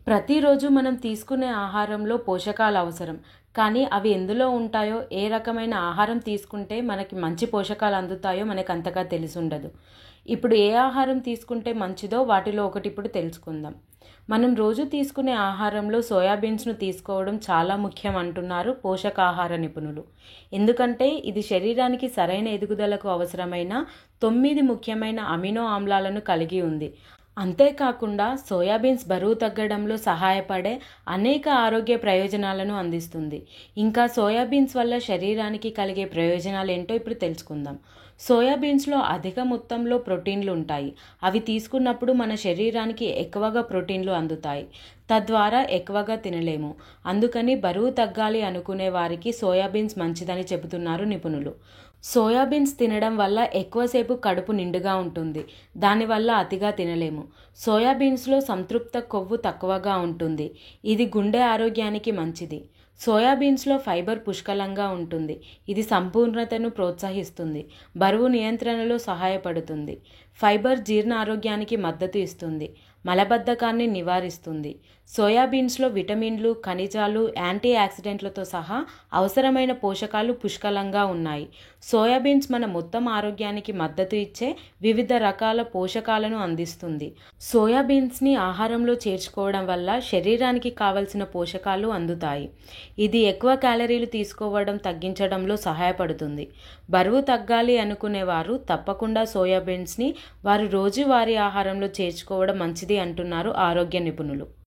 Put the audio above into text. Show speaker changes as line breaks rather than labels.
ప్రతిరోజు మనం తీసుకునే ఆహారంలో పోషకాలు అవసరం. కానీ అవి ఎందులో ఉంటాయో, ఏ రకమైన ఆహారం తీసుకుంటే మనకి మంచి పోషకాలు అందుతాయో మనకంతగా తెలిసుండదు. ఇప్పుడు ఏ ఆహారం తీసుకుంటే మంచిదో వాటిలో ఒకటి ఇప్పుడు తెలుసుకుందాం. మనం రోజు తీసుకునే ఆహారంలో సోయాబీన్స్ను తీసుకోవడం చాలా ముఖ్యం అంటున్నారు పోషకాహార నిపుణులు. ఎందుకంటే ఇది శరీరానికి సరైన ఎదుగుదలకు అవసరమైన 9 ముఖ్యమైన అమినో ఆమ్లాలను కలిగి ఉంది. అంతేకాకుండా సోయాబీన్స్ బరువు తగ్గడంలో సహాయపడే అనేక ఆరోగ్య ప్రయోజనాలను అందిస్తుంది. ఇంకా సోయాబీన్స్ వల్ల శరీరానికి కలిగే ప్రయోజనాలు ఏంటో ఇప్పుడు తెలుసుకుందాం. సోయాబీన్స్లో అధిక మొత్తంలో ప్రోటీన్లు ఉంటాయి. అవి తీసుకున్నప్పుడు మన శరీరానికి ఎక్కువగా ప్రోటీన్లు అందుతాయి. తద్వారా ఎక్కువగా తినలేము. అందుకని బరువు తగ్గాలి అనుకునే వారికి సోయాబీన్స్ మంచిదని చెబుతున్నారు నిపుణులు. సోయాబీన్స్ తినడం వల్ల ఎక్కువసేపు కడుపు నిండుగా ఉంటుంది. దానివల్ల అతిగా తినలేము. సోయాబీన్స్లో సంతృప్త కొవ్వు తక్కువగా ఉంటుంది. ఇది గుండె ఆరోగ్యానికి మంచిది. సోయాబీన్స్లో ఫైబర్ పుష్కలంగా ఉంటుంది. ఇది సంపూర్ణతను ప్రోత్సహిస్తుంది. బరువు నియంత్రణలో సహాయపడుతుంది. ఫైబర్ జీర్ణ ఆరోగ్యానికి మద్దతు ఇస్తుంది. మలబద్ధకాన్ని నివారిస్తుంది. సోయాబీన్స్లో విటమిన్లు, ఖనిజాలు, యాంటీ ఆక్సిడెంట్లతో సహా అవసరమైన పోషకాలు పుష్కలంగా ఉన్నాయి. సోయాబీన్స్ మన మొత్తం ఆరోగ్యానికి మద్దతు ఇచ్చే వివిధ రకాల పోషకాలను అందిస్తుంది. సోయాబీన్స్ని ఆహారంలో చేర్చుకోవడం వల్ల శరీరానికి కావలసిన పోషకాలు అందుతాయి. ఇది ఎక్కువ క్యాలరీలు తీసుకోవడం తగ్గించడంలో సహాయపడుతుంది. బరువు తగ్గాలి అనుకునేవారు తప్పకుండా సోయాబీన్స్ని వారి రోజువారీ ఆహారంలో చేర్చుకోవడం మంచిది అంటున్నారు ఆరోగ్య నిపుణులు.